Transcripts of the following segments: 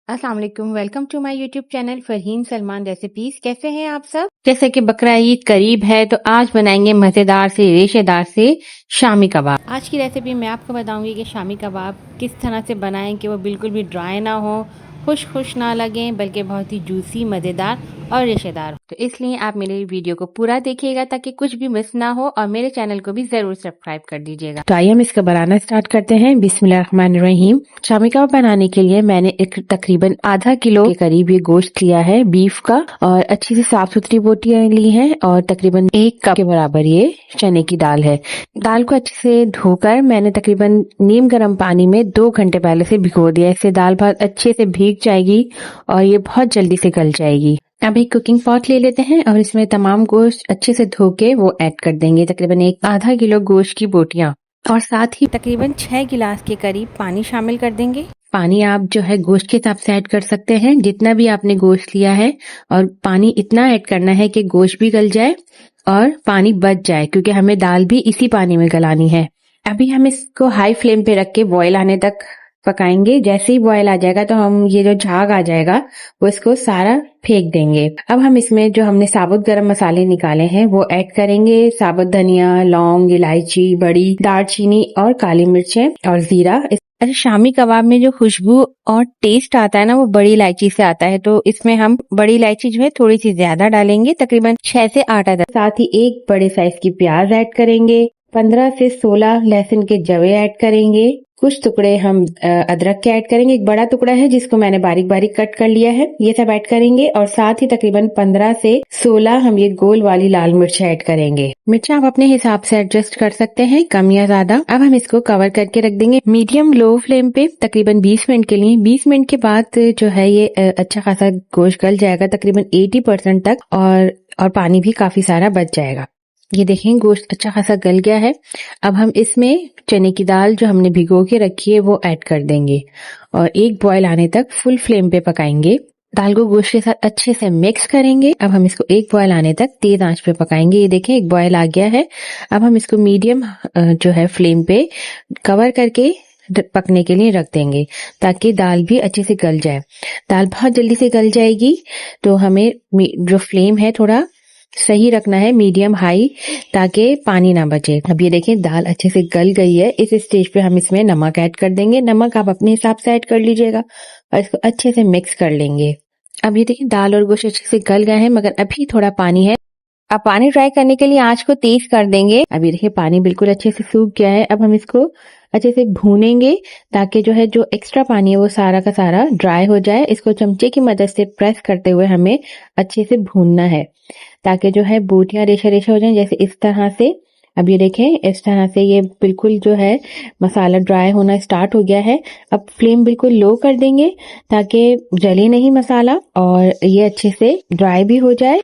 अस्सलाम वालेकुम, welcome to my YouTube channel Farheen Salman recipes. कैसे हैं आप सब? जैसे कि बकरा ईद करीब है तो आज बनाएंगे मज़ेदार से रेशेदार से शामी कबाब। आज की रेसिपी मैं आपको बताऊंगी कि शामी कबाब किस तरह से बनाएं कि वो बिल्कुल भी ड्राई ना हो, खुश ना लगें, बल्कि बहुत ही जूसी, मज़ेदार और रेशेदार हो। तो इसलिए आप मेरे वीडियो को पूरा देखिएगा ताकि कुछ भी मिस ना हो, और मेरे चैनल को भी ज़रूर सब्सक्राइब कर दीजिएगा। तो आइए हम इसका बनाना स्टार्ट करते हैं। बिस्मिल्लाहिर्रहमानिर्रहीम। शामी कबाब बनाने के लिए मैंने एक तकरीबन आधा किलो के करीब ये गोश्त लिया है बीफ का, और अच्छी से साफ सुथरी बोटियां ली हैं, और तकरीबन 1 कप के बराबर ये चने की दाल है। दाल को अच्छे से धोकर मैंने तकरीबन नीम गर्म पानी में 2 घंटे पहले से भिगो दिया। इससे दाल बहुत अच्छे से भीग जाएगी और ये बहुत जल्दी से गल जाएगी। अब एक कुकिंग पॉट ले लेते हैं और इसमें तमाम गोश्त अच्छे से धो के वो ऐड कर देंगे। तकरीबन एक आधा किलो गोश्त की बोटियां, और साथ ही तकरीबन 6 गिलास के करीब पानी शामिल कर देंगे। पानी आप जो है गोश्त के हिसाब से ऐड कर सकते हैं, जितना भी आपने गोश्त लिया है, और पानी इतना ऐड करना है कि गोश्त भी गल जाए और पानी बच जाए, क्योंकि हमें दाल भी इसी पानी में गलानी है। अभी हम इसको हाई फ्लेम पे रख के बॉयल आने तक पकाएंगे। जैसे ही बॉयल आ जाएगा तो हम ये जो झाग आ जाएगा वो इसको सारा फेंक देंगे। अब हम इसमें जो हमने साबुत गरम मसाले निकाले हैं वो ऐड करेंगे। साबुत धनिया, लौंग, इलायची, बड़ी, दालचीनी और काली मिर्चें और जीरा। शामी कबाब में जो खुशबू और टेस्ट आता है ना, वो बड़ी इलायची से आता है, तो इसमें हम बड़ी इलायची जो है थोड़ी सी ज्यादा डालेंगे, तकरीबन 6 से 8 अदद। साथ ही एक बड़े साइज की प्याज ऐड करेंगे। 15 से 16 लहसुन के जवे ऐड करेंगे। कुछ टुकड़े हम अदरक के ऐड करेंगे। एक बड़ा टुकड़ा है जिसको मैंने बारीक बारीक कट कर लिया है, ये सब ऐड करेंगे। और साथ ही तकरीबन 15 से 16 हम ये गोल वाली लाल मिर्च ऐड करेंगे। मिर्च आप अपने हिसाब से एडजस्ट कर सकते हैं, कम या ज्यादा। अब हम इसको कवर करके रख देंगे मीडियम लो फ्लेम पे तकरीबन 20 मिनट के लिए। 20 मिनट के बाद जो है ये अच्छा खासा गोश्त गल जाएगा, तकरीबन 80% तक, और पानी भी काफी सारा बच जाएगा। ये देखें गोश्त अच्छा खासा गल गया है। अब हम इसमें चने की दाल जो हमने भिगो के रखी है वो ऐड कर देंगे, और एक बॉयल आने तक फुल फ्लेम पे पकाएंगे। दाल को गोश्त के साथ अच्छे से मिक्स करेंगे। अब हम इसको एक बॉयल आने तक तेज आंच पे पकाएंगे। ये देखें एक बॉयल आ गया है। अब हम इसको मीडियम जो है फ्लेम पे कवर करके पकने के लिए रख देंगे, ताकि दाल भी अच्छे से गल जाए। दाल बहुत जल्दी से गल जाएगी, तो हमें जो फ्लेम है थोड़ा सही रखना है, मीडियम हाई, ताकि पानी ना बचे। अब ये देखें दाल अच्छे से गल गई है। इस स्टेज पे हम इसमें नमक ऐड कर देंगे। नमक आप अपने हिसाब से ऐड कर लीजिएगा, और इसको अच्छे से मिक्स कर लेंगे। अब ये देखिए दाल और गोश्त अच्छे से गल गए हैं, मगर अभी थोड़ा पानी है। अब पानी ड्राई करने के लिए आंच को तेज कर देंगे। अब ये देखिए पानी बिल्कुल अच्छे से सूख गया है। अब हम इसको अच्छे से भूनेंगे, ताकि जो है जो एक्स्ट्रा पानी है वो सारा का सारा ड्राई हो जाए। इसको चमचे की मदद से प्रेस करते हुए हमें अच्छे से भूनना है, ताकि जो है बोटियां रेशा रेशा हो जाएं, जैसे इस तरह से। अब ये देखें इस तरह से ये बिल्कुल जो है मसाला ड्राई होना स्टार्ट हो गया है। अब फ्लेम बिल्कुल लो कर देंगे, ताकि जले नहीं मसाला, और ये अच्छे से ड्राई भी हो जाए।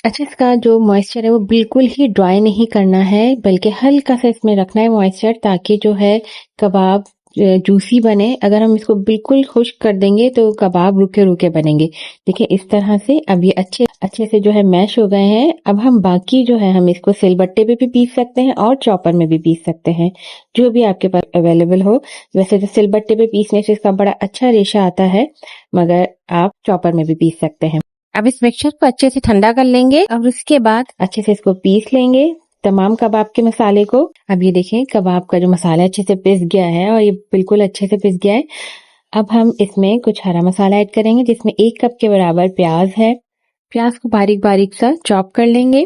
अच्छा, इसका जो मॉइस्चर है वो बिल्कुल ही ड्राई नहीं करना है, बल्कि हल्का सा इसमें रखना है मॉइस्चर, ताकि जो है कबाब जूसी बने। अगर हम इसको बिल्कुल खुश्क कर देंगे तो कबाब रुके रुके बनेंगे। देखिए इस तरह से अब ये अच्छे से जो है मैश हो गए हैं। अब हम बाकी जो है हम इसको सिलबट्टे पे भी पीस सकते हैं और चॉपर में भी पीस सकते हैं, जो भी आपके पास अवेलेबल हो। वैसे तो सिलबट्टे पे पीसने से इसका बड़ा अच्छा रेशा आता है, मगर आप चॉपर में भी पीस सकते हैं। अब इस मिक्सचर को अच्छे से ठंडा कर लेंगे, और उसके बाद अच्छे से इसको पीस लेंगे तमाम कबाब के मसाले को। अब ये देखें कबाब का जो मसाला अच्छे से पिस गया है, और ये बिल्कुल अच्छे से पिस गया है। अब हम इसमें कुछ हरा मसाला ऐड करेंगे, जिसमें 1 कप के बराबर प्याज है। प्याज को बारीक बारीक सा चॉप कर लेंगे।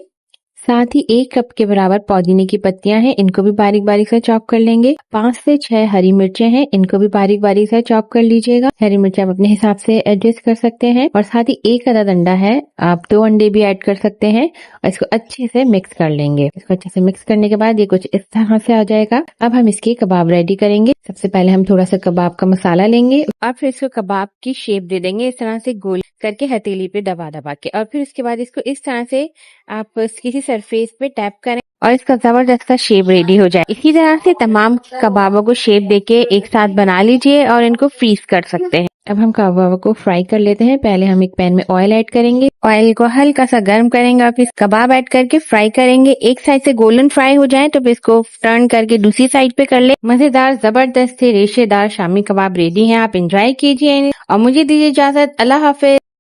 साथ ही 1 कप के बराबर पुदीने की पत्तियां हैं, इनको भी बारीक बारीक से चॉप कर लेंगे। 5 से 6 हरी मिर्चें हैं, इनको भी बारीक बारीक से चॉप कर लीजिएगा। हरी मिर्च आप अपने हिसाब से एडजस्ट कर सकते हैं। और साथ ही 1 अदद अंडा है, आप 2 अंडे भी ऐड कर सकते हैं, और इसको अच्छे से मिक्स कर लेंगे। इसको अच्छे से मिक्स करने के बाद ये कुछ इस तरह से आ जाएगा। अब हम इसके कबाब रेडी करेंगे। सबसे पहले हम थोड़ा सा कबाब का मसाला लेंगे, और फिर इसको कबाब की शेप दे देंगे, इस तरह से गोल करके हथेली पे दबा दबा के। और फिर इसके बाद इसको इस तरह से आप किसी सरफेस पे टैप करें, और इसका जबरदस्त सा शेप रेडी हो जाए। इसी तरह से तमाम कबाबों को शेप देके एक साथ बना लीजिए, और इनको फ्रीज कर सकते हैं। अब हम कबाबों को फ्राई कर लेते हैं। पहले हम एक पैन में ऑयल ऐड करेंगे, ऑयल को हल्का सा गर्म करेंगे और फिर कबाब ऐड करके फ्राई करेंगे। एक साइड से गोल्डन फ्राई हो जाए तो फिर इसको टर्न करके दूसरी साइड पे कर ले। मजेदार जबरदस्त से रेशेदार शामी कबाब रेडी हैं। आप एंजॉय कीजिए और मुझे दीजिए इजाजत। अल्लाह हाफिज।